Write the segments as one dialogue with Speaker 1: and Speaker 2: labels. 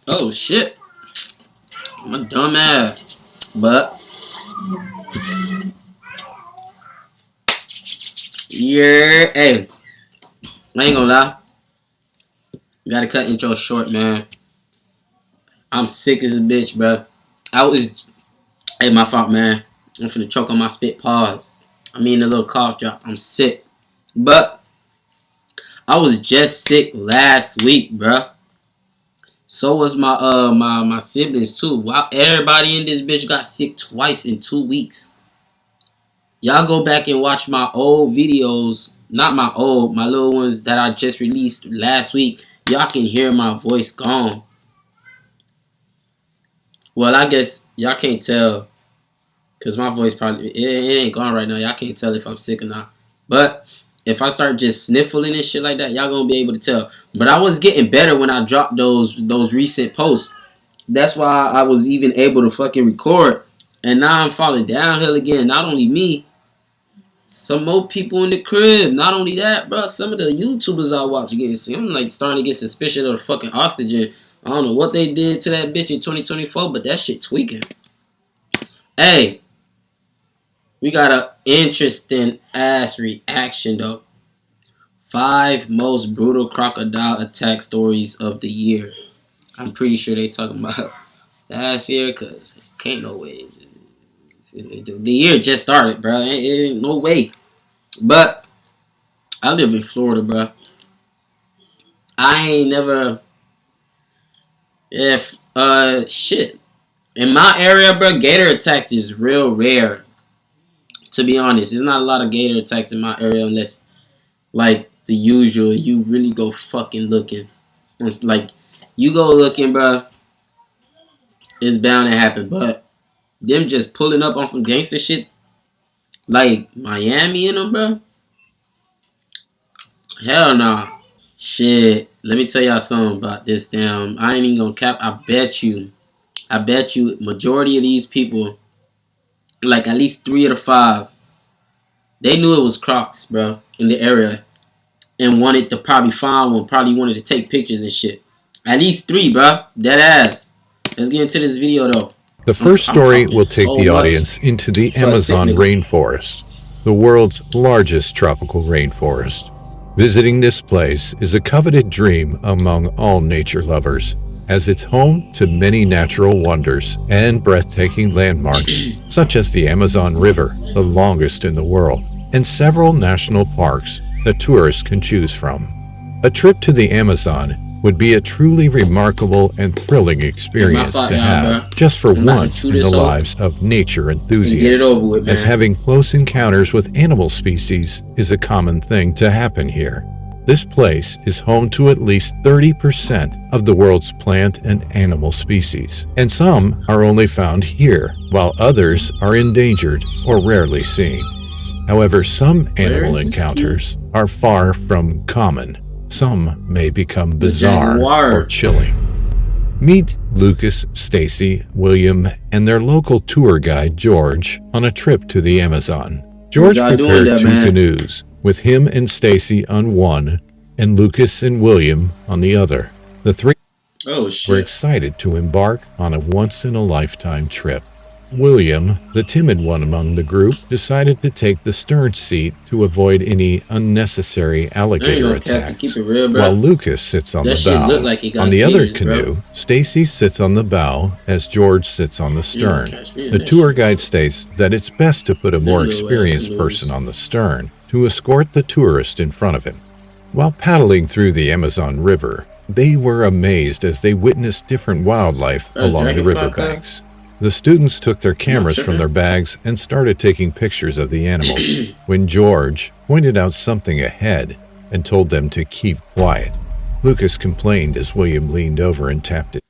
Speaker 1: Oh shit. I'm a dumbass. But yeah, hey, I ain't gonna lie. Gotta cut intro short, man. I'm sick as a bitch, bro. Hey, my fault, man. I'm finna choke on my spit. Pause. I mean, a little cough drop. I'm sick. But I was just sick last week, bro. So was my siblings too. Wow, everybody in this bitch got sick twice in 2 weeks. Y'all go back and watch my old videos. Not my old, my little ones that I just released last week. Y'all can hear my voice gone. Well, I guess y'all can't tell. Because my voice probably, it ain't gone right now. Y'all can't tell if I'm sick or not. But if I start just sniffling and shit like that, y'all gonna be able to tell. But I was getting better when I dropped those recent posts. That's why I was even able to fucking record. And now I'm falling downhill again. Not only me, some more people in the crib. Not only that, bro, some of the YouTubers I watch getting sick. I'm like starting to get suspicious of the fucking oxygen. I don't know what they did to that bitch in 2024, but that shit tweaking. Hey, we got an interesting ass reaction though. 5 most brutal crocodile attack stories of the year. I'm pretty sure they talking about last year, cause can't no way. The year just started, bro. It ain't no way. But I live in Florida, bro. I ain't never. If shit in my area, bro, gator attacks is real rare. To be honest, there's not a lot of gator attacks in my area unless, like the usual, you really go fucking looking. It's like you go looking, bro. It's bound to happen. But them just pulling up on some gangster shit, like Miami and them, bro. Hell nah. Shit. Let me tell y'all something about this damn. I ain't even gonna cap. I bet you, majority of these people, like at least 3 of the 5, they knew it was Crocs, bro, in the area, and wanted to probably find one, probably wanted to take pictures and shit. At least 3, bro. Dead ass. Let's get into this video though.
Speaker 2: The first story will take the audience into the Amazon rainforest, the world's largest tropical rainforest. Visiting this place is a coveted dream among all nature lovers, as it's home to many natural wonders and breathtaking landmarks, such as the Amazon River, the longest in the world, and several national parks that tourists can choose from. A trip to the Amazon would be a truly remarkable and thrilling experience to have just for once in the lives of nature enthusiasts, as having close encounters with animal species is a common thing to happen here. This place is home to at least 30% of the world's plant and animal species, and some are only found here, while others are endangered or rarely seen. However, some animal encounters are far from common. Some may become bizarre or chilling. Meet Lucas, Stacy, William, and their local tour guide, George, on a trip to the Amazon. George prepared 2 canoes, with him and Stacy on one, and Lucas and William on the other. The 3 were excited to embark on a once-in-a-lifetime trip. William, the timid one among the group, decided to take the stern seat to avoid any unnecessary alligator attacks, while Lucas sits on the bow. On the other canoe, Stacy sits on the bow as George sits on the stern. The tour guide states that it's best to put a more experienced person on the stern to escort the tourist in front of him. While paddling through the Amazon River, they were amazed as they witnessed different wildlife along the riverbanks. The students took their cameras from their bags and started taking pictures of the animals when George pointed out something ahead and told them to keep quiet. Lucas complained as William leaned over and tapped it.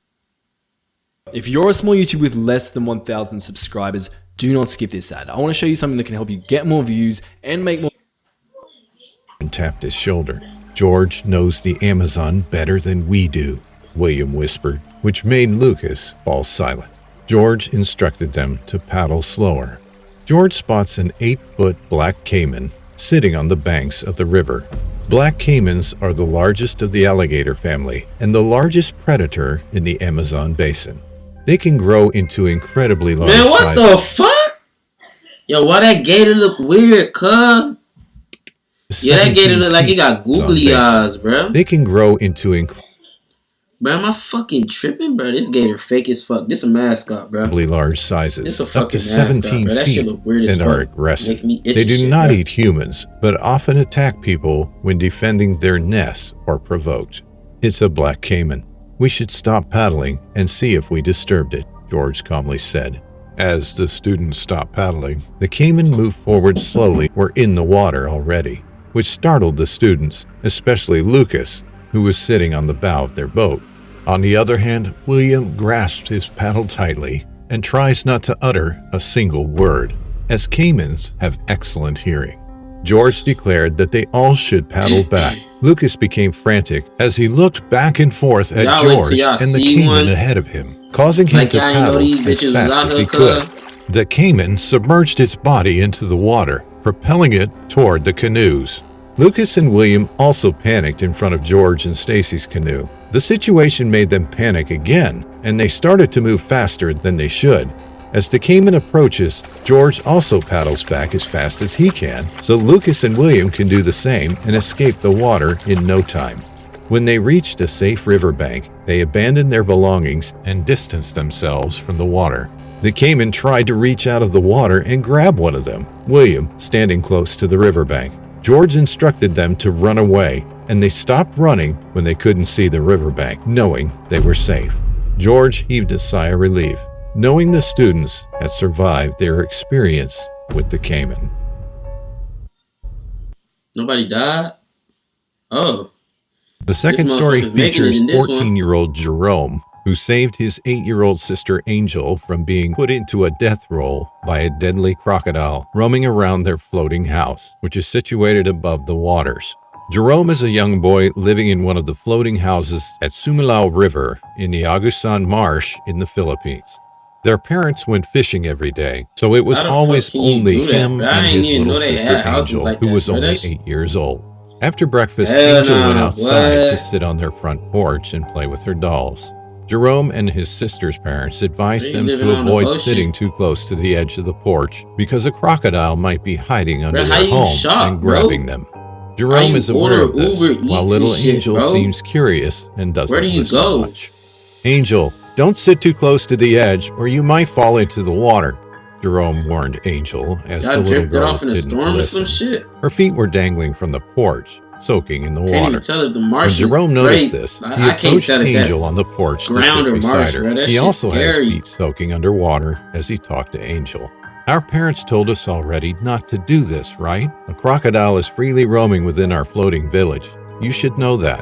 Speaker 3: If you're a small YouTuber with less than 1,000 subscribers, do not skip this ad. I want to show you something that can help you get more views and make more.
Speaker 2: And tapped his shoulder. George knows the Amazon better than we do, William whispered, which made Lucas fall silent. George instructed them to paddle slower. George spots an 8-foot black caiman sitting on the banks of the river. Black caimans are the largest of the alligator family and the largest predator in the Amazon basin. They can grow into incredibly large sizes.
Speaker 1: Man, what the fuck? Yo, why that gator look weird, cuz? Yeah, that gator look like he got googly eyes, bro.
Speaker 2: They can grow into
Speaker 1: Bro, am I fucking tripping, bro? This gator fake as fuck. This a mascot, bro.
Speaker 2: large sizes,
Speaker 1: This a
Speaker 2: up
Speaker 1: fucking
Speaker 2: to 17
Speaker 1: mascot, bro. That shit
Speaker 2: feet,
Speaker 1: look weird as
Speaker 2: and
Speaker 1: fuck.
Speaker 2: are aggressive.
Speaker 1: Make me itchy
Speaker 2: They do
Speaker 1: shit,
Speaker 2: not
Speaker 1: bro.
Speaker 2: eat humans, but often attack people when defending their nests or provoked. It's a black caiman. We should stop paddling and see if we disturbed it, George calmly said. As the students stopped paddling, the caiman moved forward slowly. Were in the water already, which startled the students, especially Lucas, who was sitting on the bow of their boat. On the other hand, William grasps his paddle tightly and tries not to utter a single word, as caimans have excellent hearing. George declared that they all should paddle back. Lucas became frantic as he looked back and forth at
Speaker 1: Y'all wait till
Speaker 2: George
Speaker 1: y'all
Speaker 2: and the
Speaker 1: see
Speaker 2: caiman
Speaker 1: one.
Speaker 2: ahead of him, causing him
Speaker 1: Like,
Speaker 2: to
Speaker 1: y'all ain't know
Speaker 2: paddle
Speaker 1: these
Speaker 2: as
Speaker 1: bitches was
Speaker 2: fast
Speaker 1: out
Speaker 2: as
Speaker 1: here,
Speaker 2: he could.
Speaker 1: cuz.
Speaker 2: The caiman submerged its body into the water, propelling it toward the canoes. Lucas and William also panicked in front of George and Stacy's canoe. The situation made them panic again, and they started to move faster than they should. As the caiman approaches, George also paddles back as fast as he can, so Lucas and William can do the same and escape the water in no time. When they reached a safe riverbank, they abandoned their belongings and distanced themselves from the water. The caiman tried to reach out of the water and grab one of them, William standing close to the riverbank. George instructed them to run away, and they stopped running when they couldn't see the riverbank, knowing they were safe. George heaved a sigh of relief, knowing the students had survived their experience with the caiman.
Speaker 1: Nobody died? Oh.
Speaker 2: The second
Speaker 1: This
Speaker 2: story
Speaker 1: motherfucker's making it
Speaker 2: features
Speaker 1: in this one.
Speaker 2: 14-year-old Jerome, who saved his 8-year-old sister Angel from being put into a death roll by a deadly crocodile roaming around their floating house, which is situated above the waters. Jerome is a young boy living in one of the floating houses at Sumilao River in the Agusan Marsh in the Philippines. Their parents went fishing every day, so it was
Speaker 1: How the
Speaker 2: always
Speaker 1: fuck can you
Speaker 2: only
Speaker 1: do that,
Speaker 2: him
Speaker 1: bro? I
Speaker 2: and
Speaker 1: ain't
Speaker 2: his
Speaker 1: even
Speaker 2: little
Speaker 1: know they
Speaker 2: sister
Speaker 1: had houses
Speaker 2: Angel,
Speaker 1: like
Speaker 2: who
Speaker 1: that,
Speaker 2: was
Speaker 1: bro.
Speaker 2: only
Speaker 1: That's-
Speaker 2: 8 years old. After breakfast,
Speaker 1: Hell
Speaker 2: Angel
Speaker 1: nah,
Speaker 2: went outside
Speaker 1: what?
Speaker 2: to sit on their front porch and play with her dolls. Jerome and his sister's parents advised
Speaker 1: Are you
Speaker 2: them
Speaker 1: living
Speaker 2: to
Speaker 1: on the
Speaker 2: avoid
Speaker 1: ocean?
Speaker 2: sitting too close to the edge of the porch because a crocodile might be hiding under
Speaker 1: Bro, how
Speaker 2: their
Speaker 1: you
Speaker 2: home
Speaker 1: shop,
Speaker 2: and
Speaker 1: bro?
Speaker 2: grabbing them. Jerome
Speaker 1: you
Speaker 2: is aware of
Speaker 1: order
Speaker 2: this,
Speaker 1: Uber Eats
Speaker 2: while
Speaker 1: and
Speaker 2: little
Speaker 1: shit,
Speaker 2: Angel
Speaker 1: bro?
Speaker 2: seems curious and doesn't
Speaker 1: Where do you
Speaker 2: listen
Speaker 1: go?
Speaker 2: much. Angel, don't sit too close to the edge or you might fall into the water, Jerome warned Angel as the
Speaker 1: Y'all
Speaker 2: little
Speaker 1: dripped it
Speaker 2: girl
Speaker 1: off in a
Speaker 2: didn't
Speaker 1: storm
Speaker 2: listen.
Speaker 1: or some shit?
Speaker 2: Her feet were dangling from the porch, soaking in the
Speaker 1: Can't
Speaker 2: water.
Speaker 1: even tell if the
Speaker 2: When
Speaker 1: marsh is
Speaker 2: Jerome noticed
Speaker 1: straight.
Speaker 2: this, he
Speaker 1: I can't
Speaker 2: approached
Speaker 1: tell if that's
Speaker 2: Angel on the porch to
Speaker 1: ground
Speaker 2: sit
Speaker 1: or
Speaker 2: beside
Speaker 1: marsh,
Speaker 2: her.
Speaker 1: bro. That
Speaker 2: He
Speaker 1: shit's
Speaker 2: also had his
Speaker 1: scary.
Speaker 2: feet soaking underwater as he talked to Angel. Our parents told us already not to do this, right? A crocodile is freely roaming within our floating village. You should know that,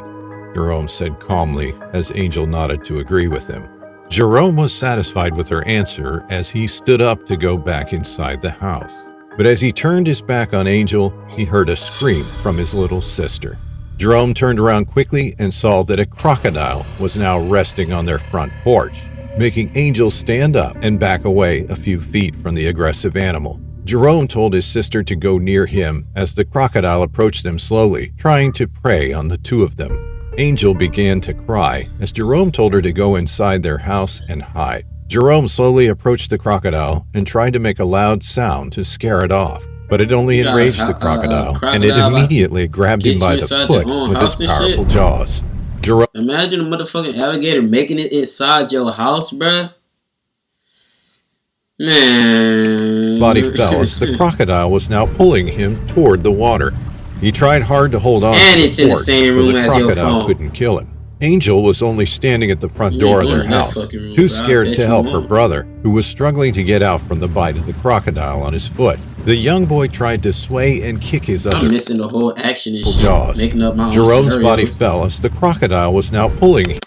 Speaker 2: Jerome said calmly as Angel nodded to agree with him. Jerome was satisfied with her answer as he stood up to go back inside the house. But as he turned his back on Angel, he heard a scream from his little sister. Jerome turned around quickly and saw that a crocodile was now resting on their front porch, making Angel stand up and back away a few feet from the aggressive animal. Jerome told his sister to go near him as the crocodile approached them slowly, trying to prey on the two of them. Angel began to cry as Jerome told her to go inside their house and hide. Jerome slowly approached the crocodile and tried to make a loud sound to scare it off, but it only
Speaker 1: You got
Speaker 2: enraged the crocodile, and it immediately grabbed him by the foot with its powerful jaws. Jerome
Speaker 1: Imagine a motherfucking alligator making it inside your house, bruh. Man.
Speaker 2: body fell as the crocodile was now pulling him toward the water. He tried hard to hold on
Speaker 1: And
Speaker 2: to
Speaker 1: it's
Speaker 2: the
Speaker 1: in the
Speaker 2: port,
Speaker 1: same
Speaker 2: so
Speaker 1: room
Speaker 2: the
Speaker 1: as your
Speaker 2: crocodile
Speaker 1: phone.
Speaker 2: couldn't kill him. Angel was only standing at the front door of their
Speaker 1: going in that
Speaker 2: house,
Speaker 1: fucking room,
Speaker 2: too
Speaker 1: bro. I
Speaker 2: scared
Speaker 1: bet
Speaker 2: to
Speaker 1: you
Speaker 2: help her
Speaker 1: won't.
Speaker 2: brother, who was struggling to get out from the bite of the crocodile on his foot. The young boy tried to sway and kick his
Speaker 1: I'm
Speaker 2: other
Speaker 1: missing the whole action and shit.
Speaker 2: jaws.
Speaker 1: Making up my own
Speaker 2: Jerome's body
Speaker 1: scenarios.
Speaker 2: fell as the crocodile was now pulling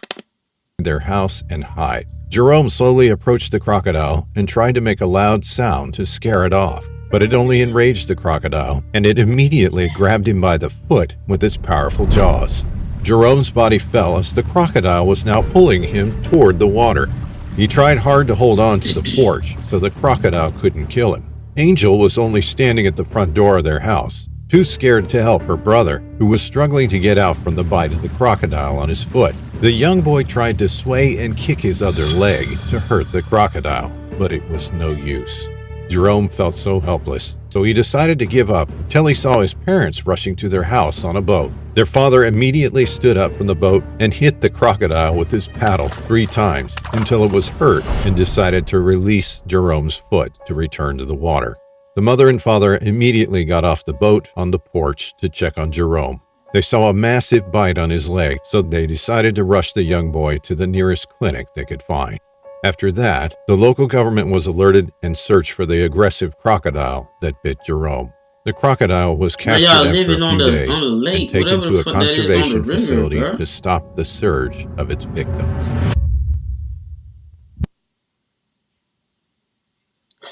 Speaker 2: their house and hide. Jerome slowly approached the crocodile and tried to make a loud sound to scare it off, but it only enraged the crocodile, and it immediately grabbed him by the foot with its powerful jaws. Jerome's body fell as the crocodile was now pulling him toward the water. He tried hard to hold on to the porch so the crocodile couldn't kill him. Angel was only standing at the front door of their house, too Too scared to help her brother, who was struggling to get out from the bite of the crocodile on his foot, the young boy tried to sway and kick his other leg to hurt the crocodile, but it was no use. Jerome felt so helpless, so he decided to give up till he saw his parents rushing to their house on a boat. Their father immediately stood up from the boat and hit the crocodile with his paddle 3 times until it was hurt and decided to release Jerome's foot to return to the water. The mother and father immediately got off the boat on the porch to check on Jerome. They saw a massive bite on his leg, so they decided to rush the young boy to the nearest clinic they could find. After that, the local government was alerted and searched for the aggressive crocodile that bit Jerome. The crocodile was captured after a few days and taken to a conservation facility to stop the surge of its victims.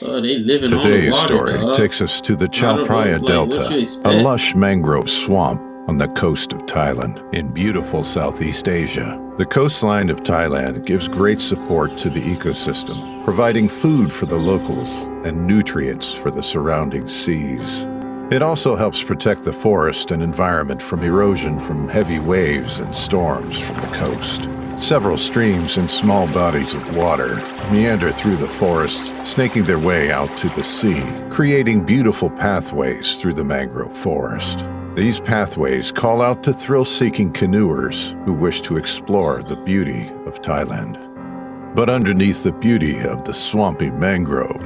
Speaker 1: Oh, they living
Speaker 2: Today's
Speaker 1: on the water,
Speaker 2: story takes us to the Chao Phraya Delta, a lush mangrove swamp on the coast of Thailand in beautiful Southeast Asia. The coastline of Thailand gives great support to the ecosystem, providing food for the locals and nutrients for the surrounding seas. It also helps protect the forest and environment from erosion from heavy waves and storms from the coast. Several streams and small bodies of water meander through the forest, snaking their way out to the sea, creating beautiful pathways through the mangrove forest. These pathways call out to thrill-seeking canoers who wish to explore the beauty of Thailand. But underneath the beauty of the swampy mangrove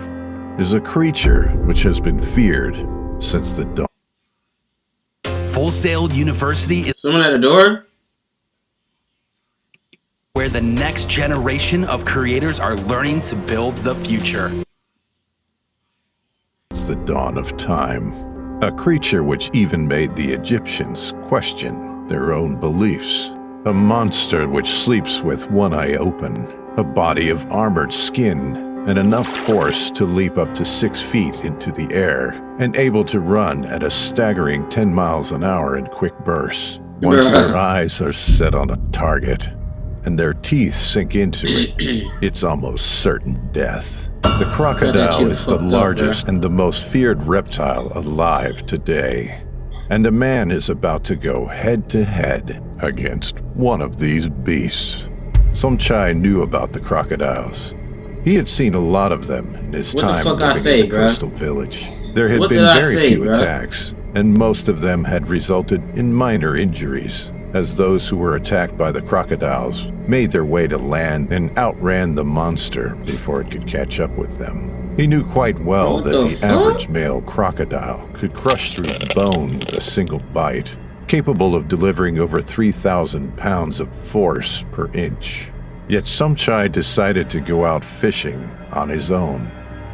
Speaker 2: is a creature which has been feared since the dawn.
Speaker 4: Full Sail University is
Speaker 1: someone at the door?
Speaker 4: Where the next generation of creators are learning to build the future.
Speaker 2: It's the dawn of time. A creature which even made the Egyptians question their own beliefs. A monster which sleeps with one eye open, a body of armored skin, and enough force to leap up to 6 feet into the air, and able to run at a staggering 10 miles an hour in quick bursts. Once their eyes are set on a target, and their teeth sink into it, it's almost certain death. The crocodile is the largest and the most feared reptile alive today. And a man is about to go head-to-head against one of these beasts. Somchai knew about the crocodiles. He had seen a lot of them in his time living in the coastal village. There had been very few attacks, and most of them had resulted in minor injuries, as those who were attacked by the crocodiles made their way to land and outran the monster before it could catch up with them. He knew quite well that the average male crocodile could crush through bone with a single bite, capable of delivering over 3,000 pounds of force per inch. Yet Somchai decided to go out fishing on his own.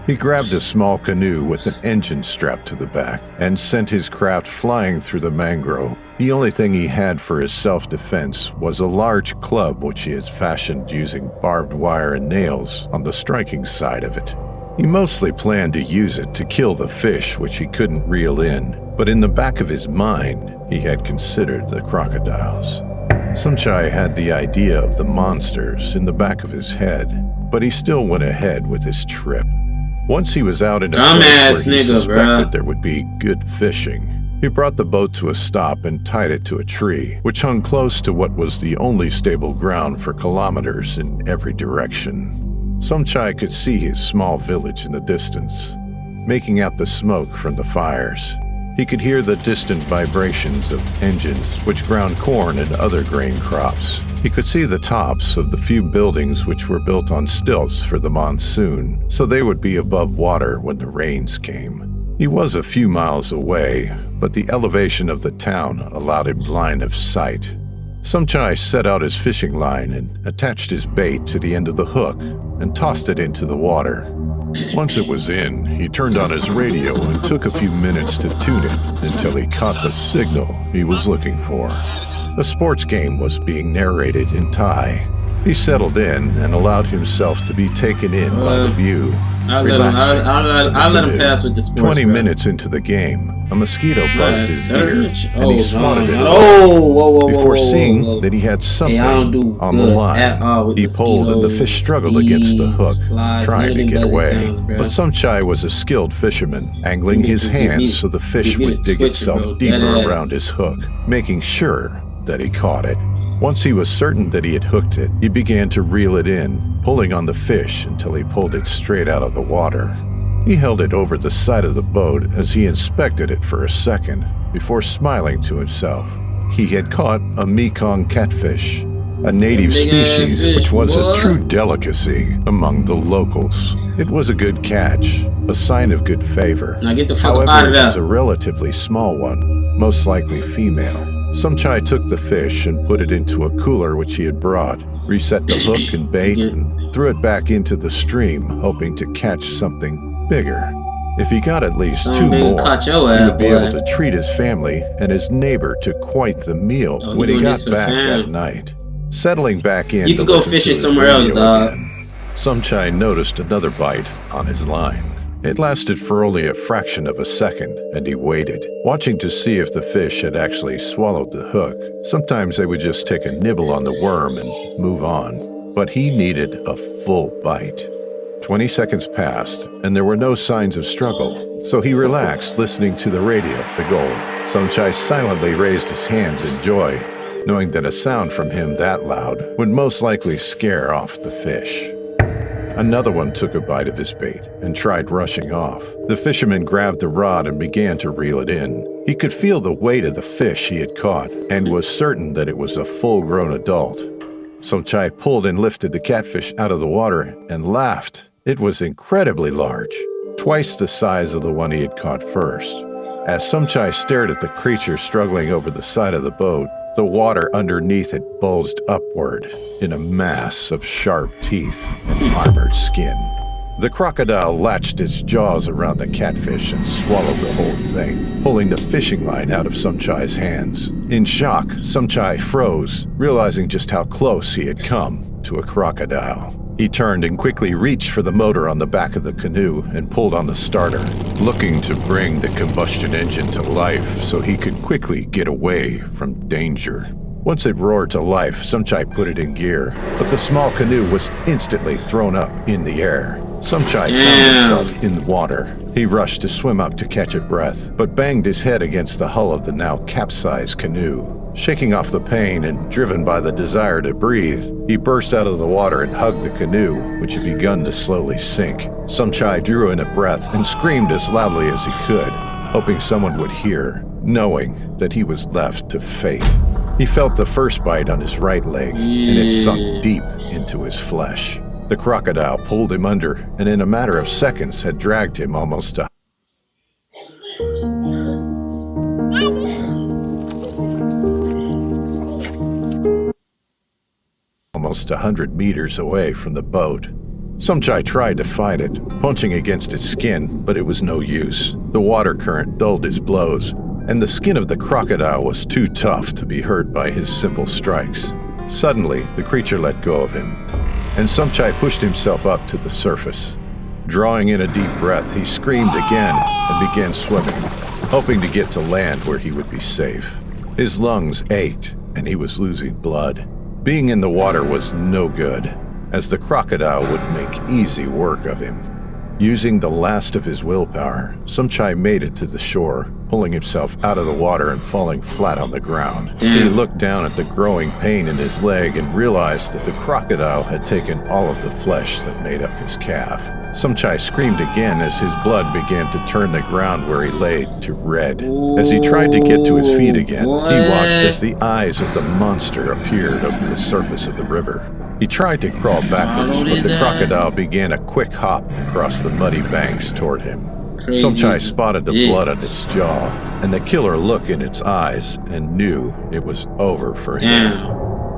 Speaker 2: He grabbed a small canoe with an engine strapped to the back and sent his craft flying through the mangrove. The only thing he had for his self-defense was a large club which he has fashioned using barbed wire and nails on the striking side of it. He mostly planned to use it to kill the fish which he couldn't reel in, but in the back of his mind, he had considered the crocodiles. Somchai had the idea of the monsters in the back of his head, but he still went ahead with his trip. Once he was out in a place where he suspected there would be good fishing, he brought the boat to a stop and tied it to a tree, which hung close to what was the only stable ground for kilometers in every direction. Somchai could see his small village in the distance, making out the smoke from the fires. He could hear the distant vibrations of engines which ground corn and other grain crops. He could see the tops of the few buildings which were built on stilts for the monsoon, so they would be above water when the rains came. He was a few miles away, but the elevation of the town allowed him line of sight. Somchai set out his fishing line and attached his bait to the end of the hook and tossed it into the water. Once it was in, he turned on his radio and took a few minutes to tune it until he caught the signal he was looking for. A sports game was being narrated in Thai. He settled in and allowed himself to be taken in by the view.
Speaker 1: I'll let him pass with the sports.
Speaker 2: 20 minutes into the game, a mosquito buzzed his ear, and he swatted it before seeing that he had something on the line. He pulled and the fish struggled against the hook, trying to get away. But Somchai was a skilled fisherman, angling his hands so the fish would dig itself deeper around his hook, making sure that he caught it. Once he was certain that he had hooked it, he began to reel it in, pulling on the fish until he pulled it straight out of the water. He held it over the side of the boat as he inspected it for a second, before smiling to himself. He had caught a Mekong catfish, a native species which was a true delicacy among the locals. It was a good catch, a sign of good favor.
Speaker 1: Now get the fuck out
Speaker 2: However,
Speaker 1: of
Speaker 2: it
Speaker 1: there.
Speaker 2: was a relatively small one, most likely female. Somchai took the fish and put it into a cooler which he had brought, reset the hook and bait, and threw it back into the stream, hoping to catch something bigger. If he got at least two more, he would be able to treat his family and his neighbor to quite the meal when he got back that night. Settling back in,
Speaker 1: you could go fishing somewhere else, dog.
Speaker 2: Somchai noticed another bite on his line. It lasted for only a fraction of a second, and he waited, watching to see if the fish had actually swallowed the hook. Sometimes they would just take a nibble on the worm and move on, but he needed a full bite. 20 seconds passed, and there were no signs of struggle, so he relaxed, listening to the radio, the goal. Somchai silently raised his hands in joy, knowing that a sound from him that loud would most likely scare off the fish. Another one took a bite of his bait and tried rushing off. The fisherman grabbed the rod and began to reel it in. He could feel the weight of the fish he had caught and was certain that it was a full-grown adult. Somchai pulled and lifted the catfish out of the water and laughed. It was incredibly large, twice the size of the one he had caught first. As Somchai stared at the creature struggling over the side of the boat, the water underneath it bulged upward in a mass of sharp teeth and armored skin. The crocodile latched its jaws around the catfish and swallowed the whole thing, pulling the fishing line out of Somchai's hands. In shock, Somchai froze, realizing just how close he had come to a crocodile. He turned and quickly reached for the motor on the back of the canoe and pulled on the starter, looking to bring the combustion engine to life so he could quickly get away from danger. Once it roared to life, Somchai put it in gear, but the small canoe was instantly thrown up in the air. Somchai found himself in the water. He rushed to swim up to catch a breath, but banged his head against the hull of the now capsized canoe. Shaking off the pain and driven by the desire to breathe, he burst out of the water and hugged the canoe, which had begun to slowly sink. Somchai drew in a breath and screamed as loudly as he could, hoping someone would hear, knowing that he was left to fate. He felt the first bite on his right leg, and it sunk deep into his flesh. The crocodile pulled him under, and in a matter of seconds had dragged him almost 100 meters away from the boat. Somchai tried to fight it, punching against its skin, but it was no use. The water current dulled his blows, and the skin of the crocodile was too tough to be hurt by his simple strikes. Suddenly, the creature let go of him, and Somchai pushed himself up to the surface. Drawing in a deep breath, he screamed again and began swimming, hoping to get to land where he would be safe. His lungs ached, and he was losing blood. Being in the water was no good, as the crocodile would make easy work of him. Using the last of his willpower, Somchai made it to the shore, pulling himself out of the water and falling flat on the ground. He looked down at the growing pain in his leg and realized that the crocodile had taken all of the flesh that made up his calf. Somchai screamed again as his blood began to turn the ground where he lay to red. As he tried to get to his feet again, he watched as the eyes of the monster appeared over the surface of the river. He tried to crawl backwards, but the crocodile began a quick hop across the muddy banks toward him. Somchai spotted the blood on its jaw and the killer look in its eyes and knew it was over for him.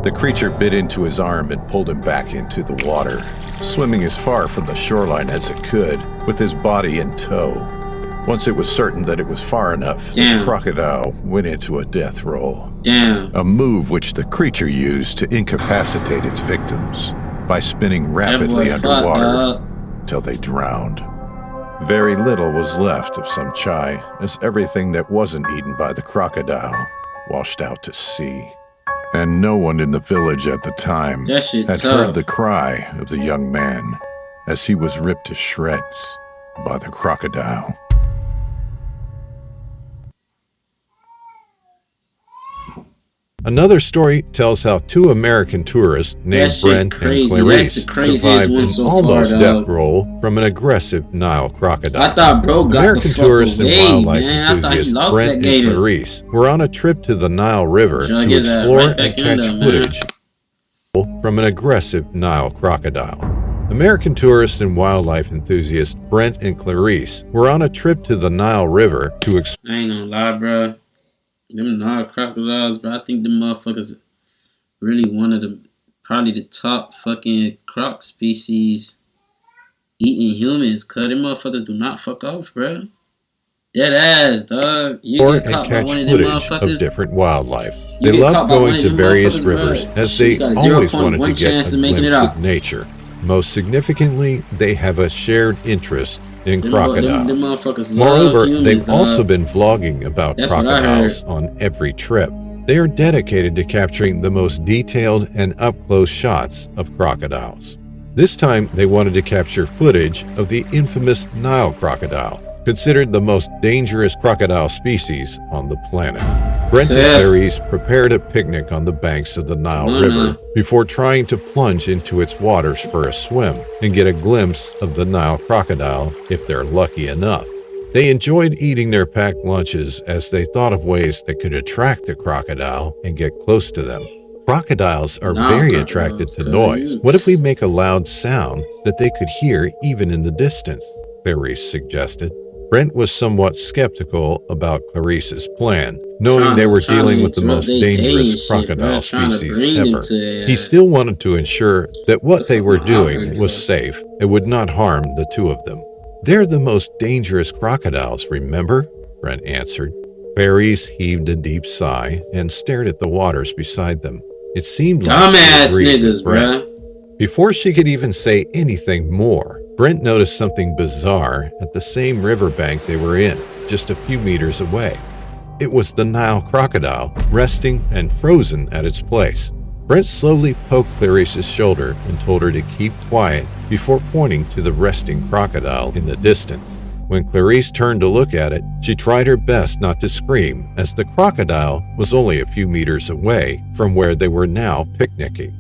Speaker 2: The creature bit into his arm and pulled him back into the water, swimming as far from the shoreline as it could, with his body in tow. Once it was certain that it was far enough, the crocodile went into a death roll. A move which the creature used to incapacitate its victims by spinning rapidly underwater till they drowned. Very little was left of some chai, as everything that wasn't eaten by the crocodile washed out to sea. And no one in the village at the time had heard the cry of the young man as he was ripped to shreds by the crocodile. Another story tells how two American tourists named Brent and Clarice survived an almost death roll from an aggressive Nile crocodile.
Speaker 1: I thought bro got
Speaker 2: American
Speaker 1: the fuck
Speaker 2: tourists
Speaker 1: away,
Speaker 2: and wildlife
Speaker 1: man.
Speaker 2: enthusiasts Brent and Clarice were on a trip to the Nile River to explore and catch footage from an aggressive Nile crocodile. American tourists and wildlife enthusiasts Brent and Clarice were on a trip to the Nile River to explore.
Speaker 1: I ain't gonna lie, bro. Them Nile crocodiles, bro. I think them motherfuckers really one of the, probably the top fucking croc species eating humans. Cause them motherfuckers do not fuck off, bro. Dead ass, dog. You get caught by one of them motherfuckers.
Speaker 2: Of different wildlife. They love going to various rivers as they always wanted to get a glimpse of nature. Most significantly, they have a shared interest in crocodiles. Moreover, they've also been vlogging about crocodiles on every trip. They are dedicated to capturing the most detailed and up-close shots of crocodiles. This time, they wanted to capture footage of the infamous Nile crocodile, considered the most dangerous crocodile species on the planet. Brent and Clarice prepared a picnic on the banks of the Nile River before trying to plunge into its waters for a swim and get a glimpse of the Nile crocodile if they're lucky enough. They enjoyed eating their packed lunches as they thought of ways that could attract the crocodile and get close to them. Crocodiles are very attracted to noise. What if we make a loud sound that they could hear even in the distance? Clarice suggested. Brent was somewhat skeptical about Clarice's plan, knowing they were dealing with the most dangerous crocodile species ever. He still wanted to ensure that what they were doing was safe and would not harm the two of them. They're the most dangerous crocodiles, remember? Brent answered. Clarice heaved a deep sigh and stared at the waters beside them. It seemed like
Speaker 1: dumbass niggas, bruh.
Speaker 2: Before she could even say anything more, Brent noticed something bizarre at the same riverbank they were in, just a few meters away. It was the Nile crocodile, resting and frozen at its place. Brent slowly poked Clarice's shoulder and told her to keep quiet before pointing to the resting crocodile in the distance. When Clarice turned to look at it, she tried her best not to scream, as the crocodile was only a few meters away from where they were now picnicking.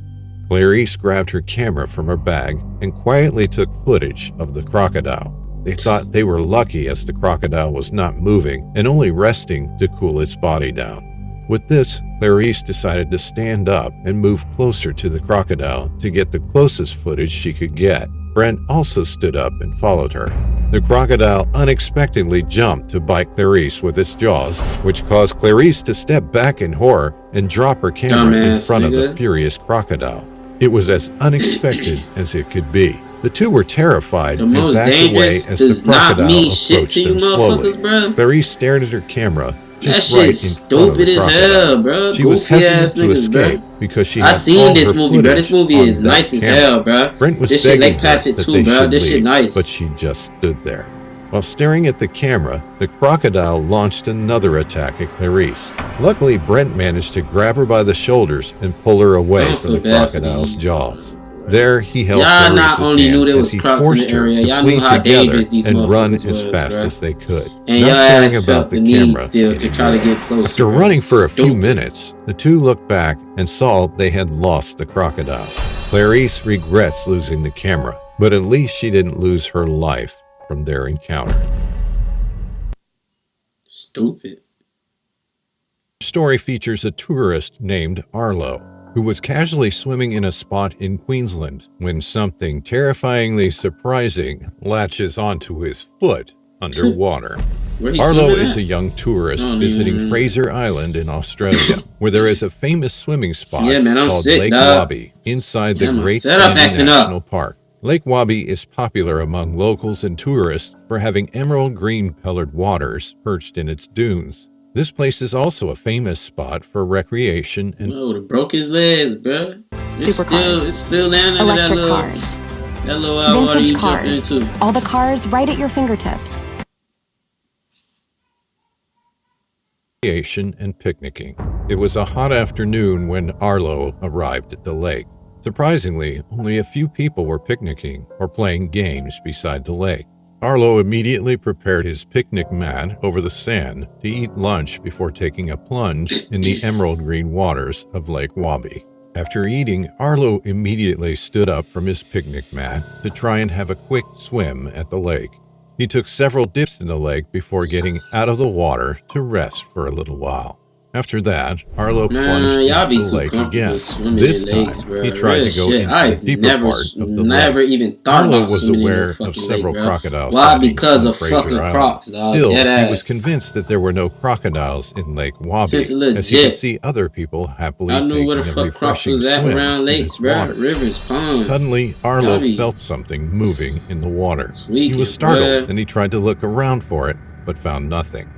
Speaker 2: Clarice grabbed her camera from her bag and quietly took footage of the crocodile. They thought they were lucky as the crocodile was not moving and only resting to cool its body down. With this, Clarice decided to stand up and move closer to the crocodile to get the closest footage she could get. Brent also stood up and followed her. The crocodile unexpectedly jumped to bite Clarice with its jaws, which caused Clarice to step back in horror and drop her camera in front of the furious crocodile. It was as unexpected as it could be. The two were terrified and backed away as the crocodile approached them slowly. Clarice stared at her camera just right in front of the crocodile.
Speaker 1: Bro.
Speaker 2: She was hesitant to escape because she had
Speaker 1: I seen this movie, bro. This movie is nice as hell, bro.
Speaker 2: Brent was begging her that they should leave, but she just stood there. While staring at the camera, the crocodile launched another attack at Clarice. Luckily, Brent managed to grab her by the shoulders and pull her away from the crocodile's jaws. There, he held Clarice's hand as he forced her to flee together and run as fast as they could, not caring about the camera anymore. After running for a few minutes, the two looked back and saw they had lost the crocodile. Clarice regrets losing the camera, but at least she didn't lose her life from their encounter.
Speaker 1: Stupid.
Speaker 2: The story features a tourist named Arlo, who was casually swimming in a spot in Queensland when something terrifyingly surprising latches onto his foot underwater. Arlo is a young tourist visiting Fraser Island in Australia, where there is a famous swimming spot called Lake Wabi inside the Great Sandy National Park. Lake Wabi is popular among locals and tourists for having emerald green colored waters perched in its dunes. This place is also a famous spot for recreation and
Speaker 1: broke his legs, bro. It's still down into
Speaker 5: electric cars,
Speaker 1: that little water
Speaker 5: vintage
Speaker 1: you jumped
Speaker 5: cars,
Speaker 1: into.
Speaker 5: all the cars right at your fingertips.
Speaker 2: and picnicking. It was a hot afternoon when Arlo arrived at the lake. Surprisingly, only a few people were picnicking or playing games beside the lake. Arlo immediately prepared his picnic mat over the sand to eat lunch before taking a plunge in the emerald green waters of Lake Wabi. After eating, Arlo immediately stood up from his picnic mat to try and have a quick swim at the lake. He took several dips in the lake before getting out of the water to rest for a little while. After that, Arlo plunged into the lake again. This time, he tried to go into the deeper part of the lake.
Speaker 1: Even thought
Speaker 2: Arlo
Speaker 1: about
Speaker 2: was aware of several
Speaker 1: lake,
Speaker 2: crocodile
Speaker 1: Why?
Speaker 2: sightings
Speaker 1: Because
Speaker 2: on
Speaker 1: of
Speaker 2: Fraser
Speaker 1: fucking
Speaker 2: Island.
Speaker 1: Crocs, dog.
Speaker 2: Still,
Speaker 1: Dead
Speaker 2: he was
Speaker 1: ass.
Speaker 2: convinced that there were no crocodiles in Lake Wabi,
Speaker 1: Since legit.
Speaker 2: as he could see other people happily
Speaker 1: I knew
Speaker 2: taking
Speaker 1: where
Speaker 2: a
Speaker 1: the fuck Crocs
Speaker 2: refreshing
Speaker 1: was at
Speaker 2: swim
Speaker 1: around
Speaker 2: in
Speaker 1: lakes,
Speaker 2: its
Speaker 1: bro.
Speaker 2: waters.
Speaker 1: Rivers, ponds.
Speaker 2: Suddenly, Arlo
Speaker 1: Howdy.
Speaker 2: felt something moving in the water.
Speaker 1: Weekend,
Speaker 2: He was startled,
Speaker 1: bruh.
Speaker 2: and he tried to look around for it, but found nothing.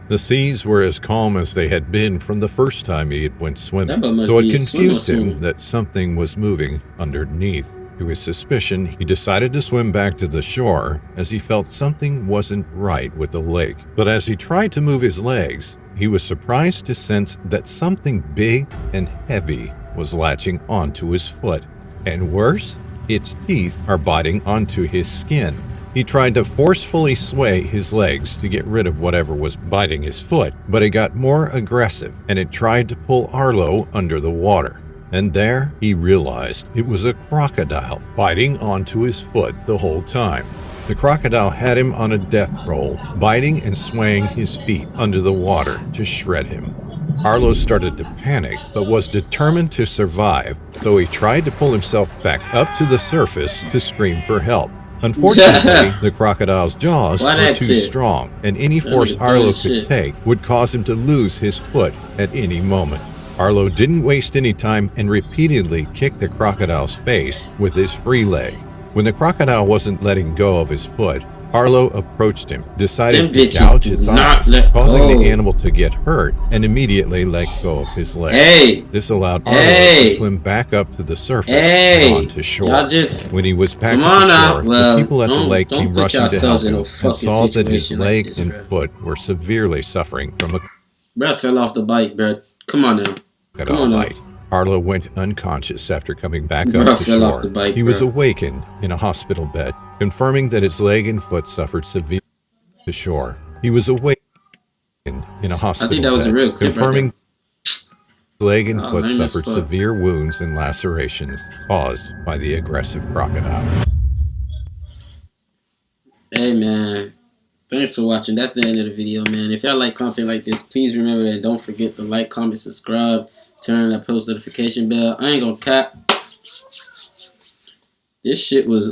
Speaker 2: The seas were as calm as they had been from the first time he went swimming,
Speaker 1: That must
Speaker 2: so it
Speaker 1: be a
Speaker 2: confused
Speaker 1: swimmer.
Speaker 2: him that something was moving underneath. To his suspicion, he decided to swim back to the shore as he felt something wasn't right with the lake. But as he tried to move his legs, he was surprised to sense that something big and heavy was latching onto his foot. And worse, its teeth are biting onto his skin. He tried to forcefully sway his legs to get rid of whatever was biting his foot, but it got more aggressive and it tried to pull Arlo under the water. And there he realized it was a crocodile biting onto his foot the whole time. The crocodile had him on a death roll, biting and swaying his feet under the water to shred him. Arlo started to panic, but was determined to survive, so he tried to pull himself back up to the surface to scream for help. Unfortunately, the crocodile's jaws were too strong, and any force Arlo could take would cause him to lose his foot at any moment. Arlo didn't waste any time and repeatedly kicked the crocodile's face with his free leg. When the crocodile wasn't letting go of his foot, Arlo approached him, decided to gouge its eyes, causing the animal to get hurt, and immediately let go of his leg. This allowed Arlo to swim back up to the surface and onto shore. When he was back at the shore, the people at the lake came rushing to help him and saw that his leg and foot were severely suffering from a
Speaker 1: Bruh fell off the bike, bruh. Come on now.
Speaker 2: crocodile bite. Arlo went unconscious after coming back up to
Speaker 1: fell off
Speaker 2: shore.
Speaker 1: the bike,
Speaker 2: He was
Speaker 1: bro.
Speaker 2: awakened in a hospital bed, confirming that his leg and foot suffered severely to shore. He was awakened in a hospital
Speaker 1: I think that was
Speaker 2: bed,
Speaker 1: a real clip
Speaker 2: confirming
Speaker 1: right
Speaker 2: his leg and foot
Speaker 1: lame as
Speaker 2: suffered
Speaker 1: fuck.
Speaker 2: severe wounds and lacerations caused by the aggressive crocodile.
Speaker 1: Hey, man. Thanks for watching. That's the end of the video, man. If y'all like content like this, please remember that. Don't forget to like, comment, subscribe, turn on that post notification bell. I ain't gonna cap. This shit was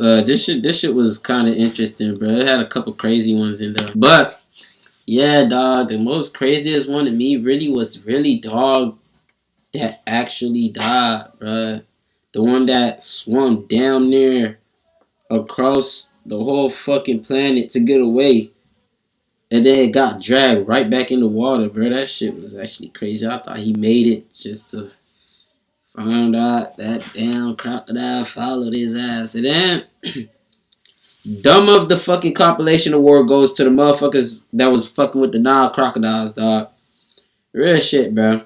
Speaker 1: kind of interesting, bro. It had a couple crazy ones in there, but yeah, dog. The most craziest one to me was dog that actually died, bro. The one that swam down near across the whole fucking planet to get away. And then it got dragged right back in the water, bro. That shit was actually crazy. I thought he made it just to find out that damn crocodile followed his ass. And then, dumb of the fucking compilation award goes to the motherfuckers that was fucking with the non-crocodiles, dog. Real shit, bro.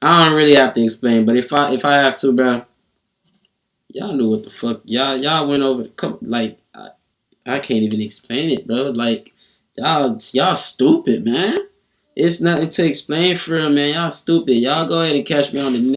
Speaker 1: I don't really have to explain, but if I have to, bro, y'all knew what the fuck. Y'all went over the like, I can't even explain it, bro. Like, y'all stupid, man. It's nothing to explain for real, man. Y'all stupid. Y'all go ahead and catch me on the